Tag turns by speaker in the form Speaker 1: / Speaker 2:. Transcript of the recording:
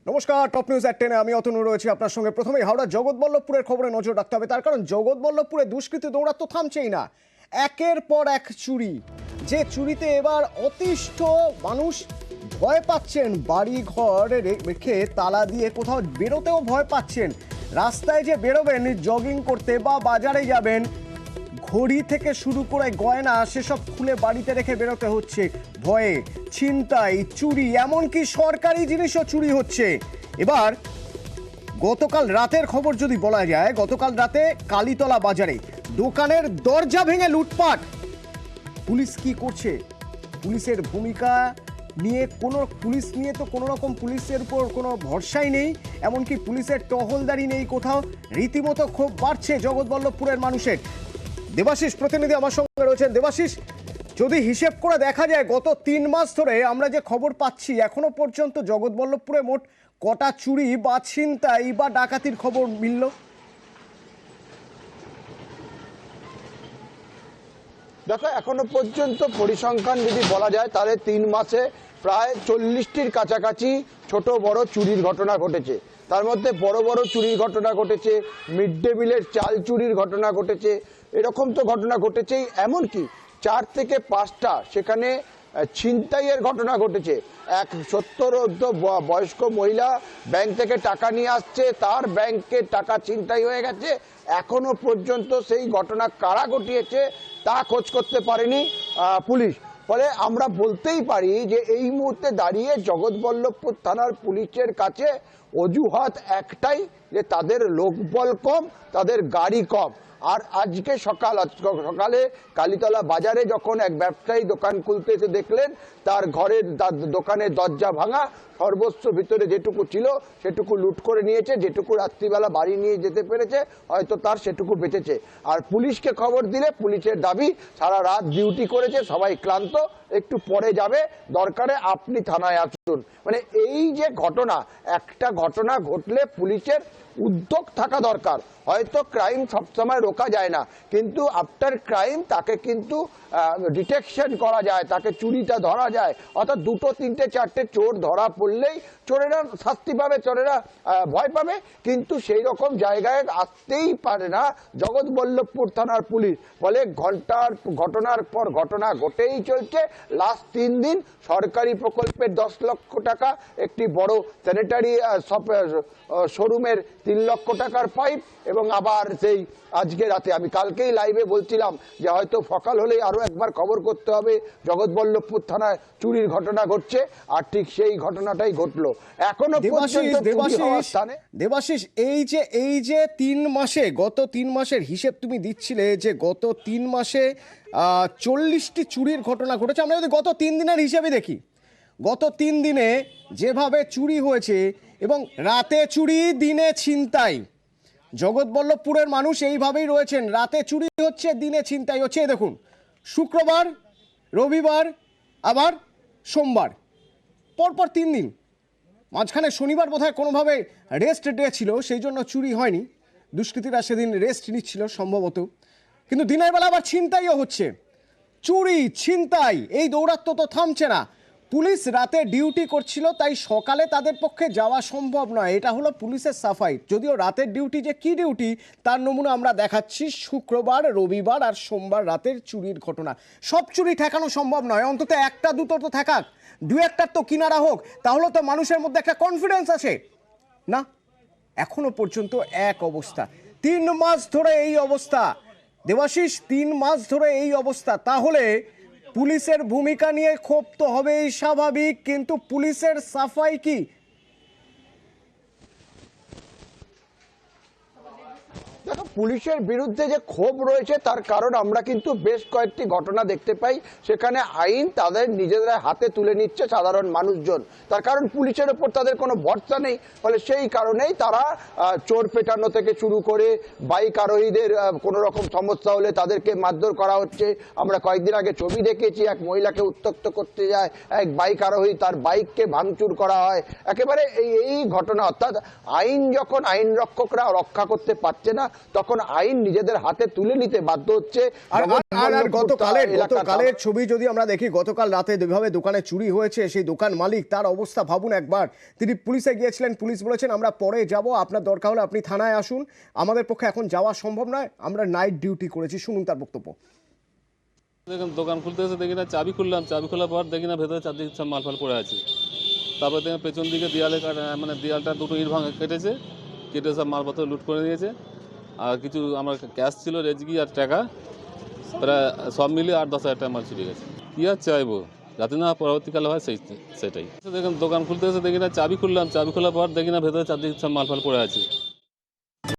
Speaker 1: নমস্কার, top news এট 10 আমি অতনু রয়েছি আপনার সঙ্গে। প্রথমেই হাওড়া জগৎবল্লভপুরের খবরে নজর রাখতে হবে, তার কারণ জগৎবল্লভপুরে দুষ্কৃতী দৌড়াত্ম থামছেই না। একের পর এক চুরি, যে চুরিতে এবার অতিষ্ঠ মানুষ ভয় পাচ্ছেন, বাড়ি ঘর রেখে তালা দিয়ে কোথাও বেরোতেও ভয় পাচ্ছেন। রাস্তায় যে বেরোবেন জগিং করতে বা বাজারে যাবেন, ঘড়ি থেকে শুরু করে গয়না সেসব খুলে বাড়িতে রেখে বেরোতে হচ্ছে ভয়ে। ছিনতাই, চুরি, এমনকি সরকারি জিনিসও চুরি হচ্ছে। এবার গতকাল রাতের খবর যদি বলা যায়, গতকাল রাতে কালীতলা বাজারে দোকানের দরজা ভেঙে লুটপাট। পুলিশ কি করছে? পুলিশের ভূমিকা নিয়ে পুলিশ নিয়ে তো কোনো রকম পুলিশের উপর কোনো ভরসাই নেই, এমনকি পুলিশের টহলদারি নেই কোথাও। রীতিমতো ক্ষোভ বাড়ছে জগৎবল্লভপুরের মানুষের। দেবাশিস প্রতিনিধি আমার সঙ্গে রয়েছেন। দেবাশিস, যদি হিসেব করে দেখা যায় গত 3 মাস ধরে আমরা যে খবর পাচ্ছি, এখনো পর্যন্ত জগৎবল্লভপুরে মোট কটা চুরি বা ছিনতাই বা ডাকাতির খবর মিলল?
Speaker 2: দেখো, এখনো পর্যন্ত পরিসংখ্যান যদি বলা যায় তাহলে 3 মাসে প্রায় 40টির কাছাকাছি ছোট বড় চুরির ঘটনা ঘটেছে। তার মধ্যে বড় বড় চুরির ঘটনা ঘটেছে, মিড ডে মিলের চাল চুরির ঘটনা ঘটেছে, এরকম তো ঘটনা ঘটেছেই। এমনকি 4 থেকে 5টা সেখানে ছিনতাইয়ের ঘটনা ঘটেছে। এক 70 বয়স্ক মহিলা ব্যাংক থেকে টাকা নিয়ে আসছে, তার ব্যাংকে টাকা ছিনতাই হয়ে গেছে। এখনো পর্যন্ত সেই ঘটনা কারা ঘটিয়েছে তা খোঁজ করতে পারেনি পুলিশ। ফলে আমরা বলতেই পারি যে এই মুহূর্তে দাঁড়িয়ে জগৎবল্লভপুর থানার পুলিশের কাছে অজুহাত একটাই, যে তাদের লোকবল কম, তাদের গাড়ি কম। আর আজকে সকালে কালীতলা বাজারে যখন এক ব্যবসায়ী দোকান খুলতে এসে দেখলেন তার দোকানের দরজা ভাঙা, সর্বস্ব ভিতরে যেটুকু ছিল সেটুকু লুট করে নিয়েছে। যেটুকু রাত্রিবেলা বাড়ি নিয়ে যেতে পেরেছে হয়তো তার সেটুকু বেঁচেছে। আর পুলিশকে খবর দিলে পুলিশের দাবি সারা রাত ডিউটি করেছে, সবাই ক্লান্ত, একটু পরে যাবে, দরকারে আপনি থানায় আসুন। মানে এই যে ঘটনা, একটা ঘটনা ঘটলে পুলিশের উদ্যোগ থাকা দরকার। হয়তো ক্রাইম সবসময় রোকা যায় না, কিন্তু আফটার ক্রাইম তাকে কিন্তু ডিটেকশন করা যায়, তাকে চুরিটা ধরা যায়। অর্থাৎ 2, 3, 4টে চোর ধরা পড়লেই চোরেরা শাস্তি পাবে, চোরেরা ভয় পাবে, কিন্তু সেই রকম জায়গায় আসতেই পারে না জগৎবল্লভপুর থানার পুলিশ। ফলে ঘটনার পর ঘটনা ঘটেই চলছে। লাস্ট 3 দিন সরকারি প্রকল্পের 10 লক্ষ টাকা, একটি বড় স্যানিটারি শোরুমের 3 লক্ষ টাকার পাইপ, এবং আবার সেই আজকে রাতে, আমি কালকেই লাইভে বলছিলাম যে হয়তো সকাল হলেই আরো একবার খবর করতে হবে জগৎবল্লভপুর থানায় চুরির ঘটনা ঘটছে, আর ঠিক সেই ঘটনাটাই ঘটলো। এখনো
Speaker 1: দেবাশিস, এই যে 3 মাসে, গত 3 মাসের হিসেব তুমি দিচ্ছিলে যে গত 3 মাসে 40টি চুরির ঘটনা ঘটেছে। আমরা যদি গত 3 দিনের হিসেবে দেখি, গত 3 দিনে যেভাবে চুরি হয়েছে, এবং রাতে চুরি দিনে ছিনতাই, জগৎবল্লভপুরের মানুষ এইভাবেই রয়েছেন। রাতে চুরি হচ্ছে, দিনে ছিনতাই হচ্ছে। দেখুন, শুক্রবার, রবিবার, আবার সোমবার, পরপর 3 দিন। মাঝখানে শনিবার বোধহয় কোনোভাবে রেস্ট ডে ছিল, সেই জন্য চুরি হয়নি, দুষ্কৃতীরা সেদিন রেস্ট নিচ্ছিল সম্ভবত। কিন্তু দিনের বেলা আবার ছিনতাইও হচ্ছে। চুরি, ছিনতাই, এই দৌরাত্ম্য তো থামছে না। পুলিশ রাতে ডিউটি করছিল, তাই সকালে তাদের পক্ষে যাওয়া সম্ভব নয়। এটা হলো পুলিশের সাফাই। যদিও রাতের ডিউটি যে কি ডিউটি তার নমুনা আমরা দেখাচ্ছি। শুক্রবার, রবিবার আর সোমবার রাতের চুরির ঘটনা। সব চুরি ঠেকানো সম্ভব নয়, অন্তত 1টা 2টো তো থাকাক, 2-1টার তো কিনারা হোক, তাহলে তো মানুষের মধ্যে একটা কনফিডেন্স আছে না। এখনো পর্যন্ত এক অবস্থা, 3 মাস ধরে এই অবস্থা। দেবাশিস, 3 মাস ধরে এই অবস্থা। তাহলে পুলিশের ভূমিকা নিয়ে ক্ষোভ তো হবেই স্বাভাবিক, কিন্তু পুলিশের সাফাই কি?
Speaker 2: দেখো, পুলিশের বিরুদ্ধে যে ক্ষোভ রয়েছে তার কারণ আমরা কিন্তু বেশ কয়েকটি ঘটনা দেখতে পাই, সেখানে আইন তাদের নিজেদের হাতে তুলে নিচ্ছে সাধারণ মানুষজন। তার কারণ পুলিশের ওপর তাদের কোনো ভরসা নেই। ফলে সেই কারণেই তারা চোর পেটানো থেকে শুরু করে বাইক আরোহীদের কোনো রকম সমস্যা হলে তাদেরকে মারধর করা হচ্ছে। আমরা কয়েকদিন আগে ছবি দেখেছি, এক মহিলাকে উত্ত্যক্ত করতে যায় এক বাইক আরোহী, তার বাইককে ভাঙচুর করা হয়। একেবারে এই ঘটনা, অর্থাৎ আইন যখন আইন রক্ষকরা রক্ষা করতে পারছে না, তখন আইন নিজেদের হাতে তুলে নিতে বাধ্য হচ্ছে।
Speaker 1: আর গতকালের ছবি যদি আমরা দেখি, গতকাল রাতে যেভাবে দোকানে চুরি হয়েছে, সেই দোকান মালিক তার অবস্থা ভাবুন একবার। তিনি পুলিশে গিয়েছিলেন, পুলিশ বলেছেন আমরা পরে যাব, আপনার দরকার হলে আপনি থানায় আসুন, আমাদের পক্ষে এখন যাওয়া সম্ভব নয়, আমরা নাইট ডিউটি করেছি। শুনুন তার বক্তব্য।
Speaker 3: দেখুন, দোকান খুলতে এসে দেখি না চাবি খুললাম, চাবি খোলার পর দেখি না ভেতরে চারদিকে সব মালফাল পড়ে আছে। তারপর দেখি পেছন দিকে দেয়ালে মানে দেয়ালটা দুটো ইট ভাঙা কেটেছে, কেটে সব মালপত্র লুট করে নিয়েছে। আর কিছু আমার ক্যাশ ছিল, রেজগি আর টাকা, প্রায় সব মিলিয়ে 8-10 হাজার টাকা মাল চুরি গেছে। কী আর চাইবো, যাতে না পরবর্তীকালে হয় সেটাই। দেখুন, দোকান খুলতে এসে দেখি না চাবি খুললাম, চাবি খোলার পর দেখি না ভেতরে চারদিকে সব মালফাল পড়ে আছে।